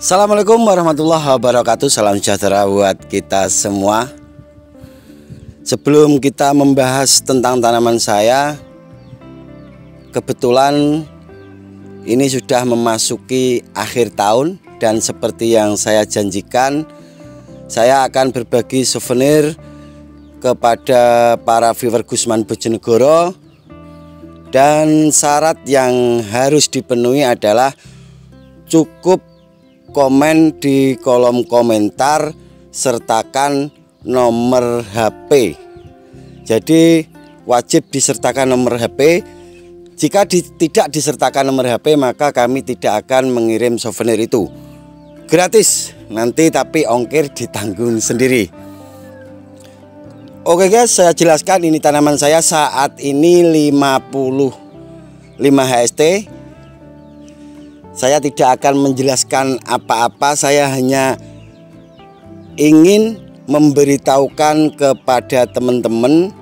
Assalamualaikum warahmatullahi wabarakatuh. Salam sejahtera buat kita semua. Sebelum kita membahas tentang tanaman saya, kebetulan ini sudah memasuki akhir tahun, dan seperti yang saya janjikan, saya akan berbagi souvenir kepada para viewer Gusman Bojonegoro. Dan syarat yang harus dipenuhi adalah cukup komen di kolom komentar, sertakan nomor HP. Jadi wajib disertakan nomor HP. Jika tidak disertakan nomor HP, maka kami tidak akan mengirim souvenir itu. Gratis nanti, tapi ongkir ditanggung sendiri. Oke guys, saya jelaskan, ini tanaman saya saat ini 55 HST. Saya tidak akan menjelaskan apa-apa, saya hanya ingin memberitahukan kepada teman-teman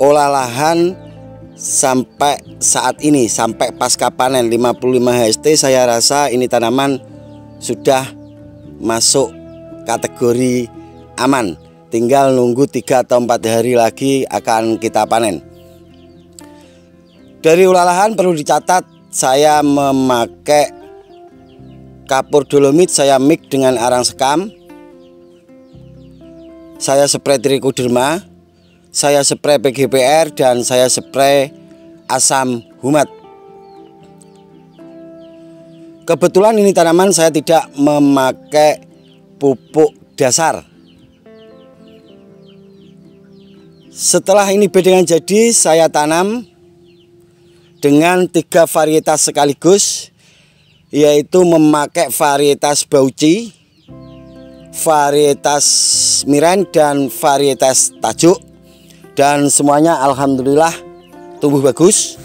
olah lahan sampai saat ini, sampai pasca panen 55 HST. Saya rasa ini tanaman sudah masuk kategori aman, tinggal nunggu 3 atau 4 hari lagi akan kita panen. Dari olah lahan perlu dicatat, saya memakai kapur dolomit, saya mix dengan arang sekam, saya spray trichoderma, saya spray PGPR, dan saya spray asam humat. Kebetulan ini tanaman saya tidak memakai pupuk dasar. Setelah ini bedengan jadi, saya tanam dengan 3 varietas sekaligus, yaitu memakai varietas Bauchi, varietas Miren, dan varietas Tajuk. Dan semuanya alhamdulillah tumbuh bagus.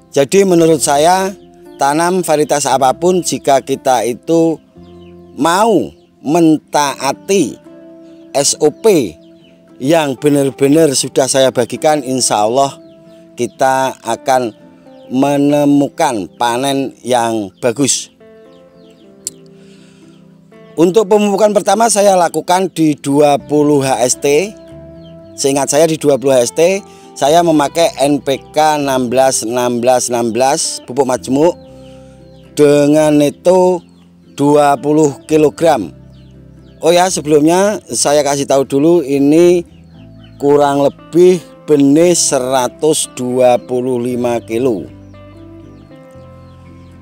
Jadi menurut saya, tanam varietas apapun, jika kita itu mau mentaati SOP yang benar-benar sudah saya bagikan, insya Allah kita akan menemukan panen yang bagus. Untuk pemupukan pertama saya lakukan di 20 HST. Seingat saya di 20 HST saya memakai NPK 16 pupuk majemuk dengan itu 20 kg. Oh ya, sebelumnya saya kasih tahu dulu, ini kurang lebih benih 125 kilo.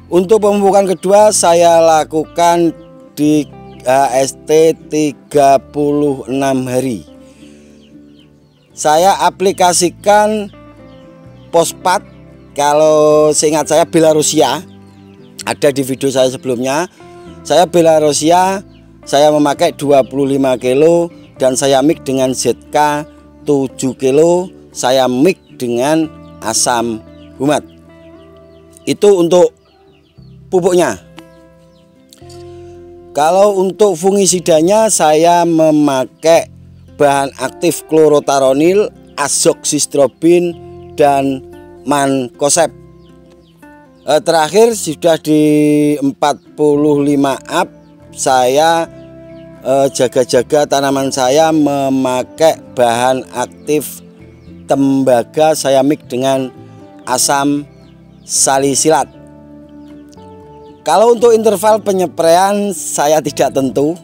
Untuk pemupukan kedua saya lakukan di HST 36 hari. Saya aplikasikan fosfat, kalau seingat saya Belarusia, ada di video saya sebelumnya. Saya Belarusia, saya memakai 25 kilo, dan saya mix dengan ZK 7 kilo, saya mix dengan asam humat. Itu untuk pupuknya. Kalau untuk fungisidanya saya memakai bahan aktif klorotaronil, azoxystrobin, dan mancozeb. Terakhir sudah di 45 up, saya jaga-jaga tanaman saya memakai bahan aktif tembaga, saya mix dengan asam salisilat. Kalau untuk interval penyepraian saya tidak tentu.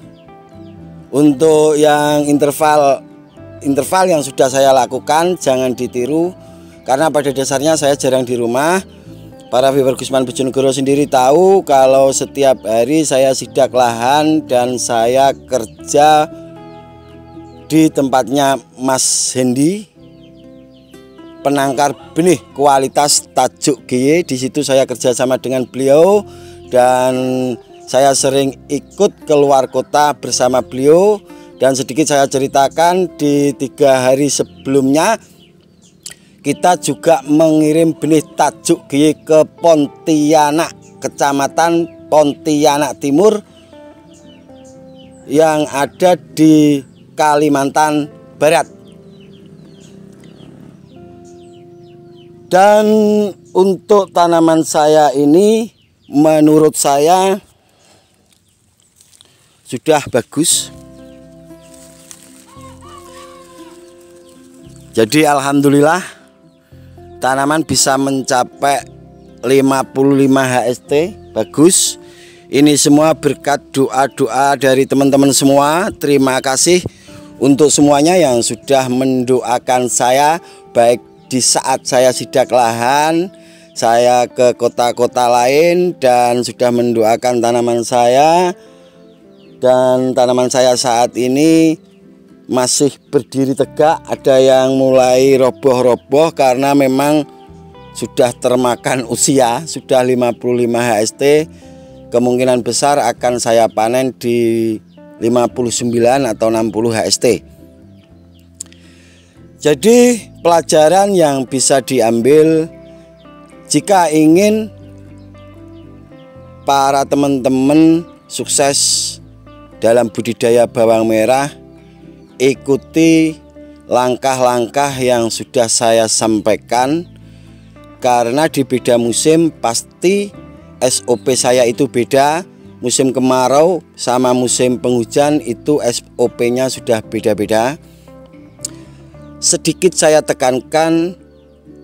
Untuk yang interval yang sudah saya lakukan jangan ditiru, karena pada dasarnya saya jarang di rumah. Para viewer Gusman Bojonegoro sendiri tahu kalau setiap hari saya sidak lahan dan saya kerja di tempatnya Mas Hendy, penangkar benih kualitas Tajuk GY. Di situ saya kerjasama dengan beliau, dan saya sering ikut keluar kota bersama beliau. Dan sedikit saya ceritakan, di 3 hari sebelumnya kita juga mengirim benih Tajuk GY ke Pontianak, Kecamatan Pontianak Timur yang ada di Kalimantan Barat. Dan untuk tanaman saya ini menurut saya sudah bagus. Jadi alhamdulillah tanaman bisa mencapai 55 HST, bagus. Ini semua berkat doa-doa dari teman-teman semua. Terima kasih untuk semuanya yang sudah mendoakan saya, baik di saat saya sidak lahan, saya ke kota-kota lain dan sudah mendoakan tanaman saya. Dan tanaman saya saat ini masih berdiri tegak, ada yang mulai roboh-roboh karena memang sudah termakan usia, sudah 55 HST. Kemungkinan besar akan saya panen di 59 atau 60 HST. Jadi pelajaran yang bisa diambil jika ingin para teman-teman sukses dalam budidaya bawang merah, ikuti langkah-langkah yang sudah saya sampaikan, karena di beda musim pasti SOP saya itu beda. Musim kemarau sama musim penghujan itu SOP-nya sudah beda-beda. Sedikit saya tekankan,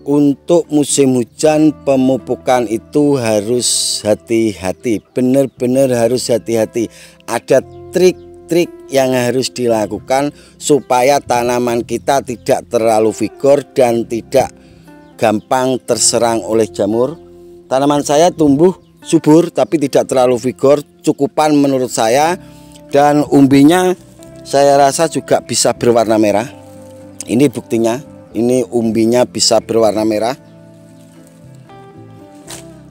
untuk musim hujan pemupukan itu harus hati-hati, benar-benar harus hati-hati. Ada trik yang harus dilakukan supaya tanaman kita tidak terlalu vigor dan tidak gampang terserang oleh jamur. Tanaman saya tumbuh subur tapi tidak terlalu vigor, cukupan menurut saya. Dan umbinya saya rasa juga bisa berwarna merah. Ini buktinya, ini umbinya bisa berwarna merah.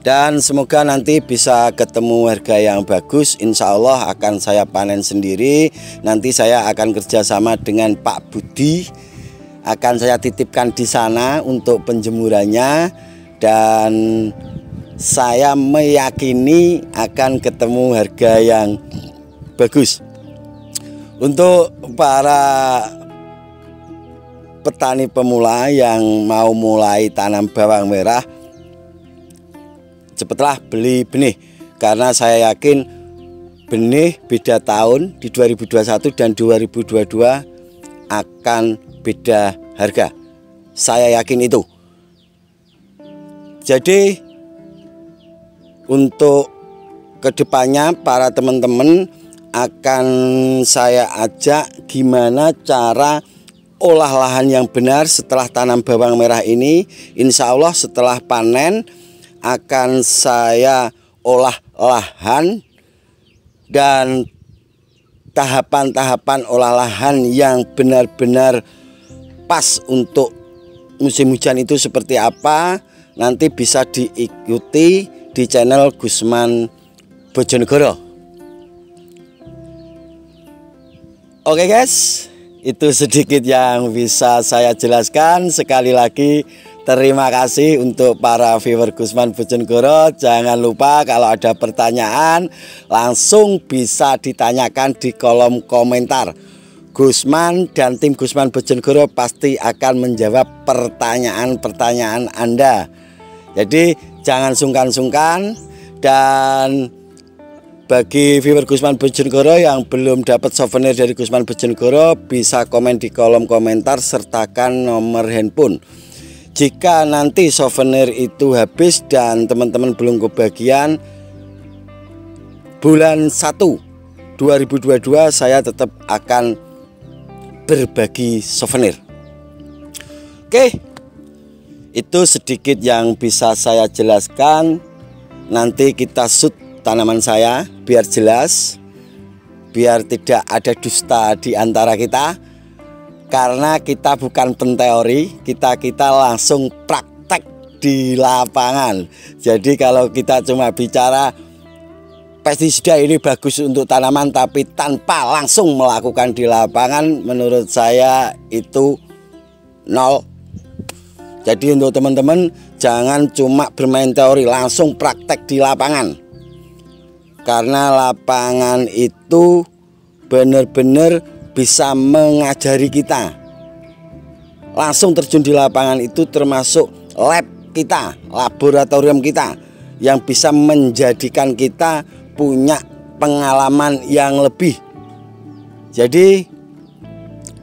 Dan semoga nanti bisa ketemu harga yang bagus. Insya Allah akan saya panen sendiri. Nanti saya akan kerjasama dengan Pak Budi, akan saya titipkan di sana untuk penjemurannya. Dan saya meyakini akan ketemu harga yang bagus. Untuk para petani pemula yang mau mulai tanam bawang merah, cepatlah beli benih, karena saya yakin benih beda tahun di 2021 dan 2022 akan beda harga. Saya yakin itu. Jadi untuk kedepannya para teman-teman akan saya ajak gimana cara olah lahan yang benar setelah tanam bawang merah ini. Insya Allah setelah panen akan saya olah lahan dan tahapan-tahapan olah lahan yang benar-benar pas untuk musim hujan itu seperti apa. Nanti bisa diikuti di channel Gusman Bojonegoro. Oke guys, itu sedikit yang bisa saya jelaskan. Sekali lagi terima kasih untuk para viewer Gusman Bojonegoro. Jangan lupa kalau ada pertanyaan langsung bisa ditanyakan di kolom komentar. Gusman dan tim Gusman Bojonegoro pasti akan menjawab pertanyaan-pertanyaan Anda. Jadi jangan sungkan-sungkan. Dan bagi viewer Gusman Bojonegoro yang belum dapat souvenir dari Gusman Bojonegoro, bisa komen di kolom komentar sertakan nomor handphone. Jika nanti souvenir itu habis dan teman-teman belum kebagian, bulan 1 2022 saya tetap akan berbagi souvenir. Oke, itu sedikit yang bisa saya jelaskan. Nanti kita shoot tanaman saya biar jelas, biar tidak ada dusta di antara kita. Karena kita bukan penteori, kita langsung praktek di lapangan. Jadi kalau kita cuma bicara pestisida ini bagus untuk tanaman tapi tanpa langsung melakukan di lapangan, menurut saya itu nol. Jadi untuk teman-teman jangan cuma bermain teori, langsung praktek di lapangan. Karena lapangan itu benar-benar bisa mengajari kita. Langsung terjun di lapangan itu termasuk lab kita, laboratorium kita. yang bisa menjadikan kita punya pengalaman yang lebih. Jadi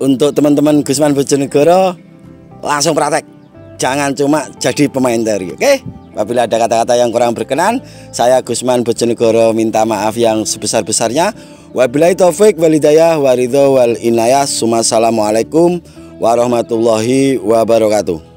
untuk teman-teman Gusman Bojonegoro langsung praktek, jangan cuma jadi pemain teori. Oke? Apabila ada kata-kata yang kurang berkenan, saya Gusman Bojonegoro minta maaf yang sebesar-besarnya. Wabillahi taufik wal hidayah wa ridho wal inayah. Assalamualaikum warahmatullahi wabarakatuh.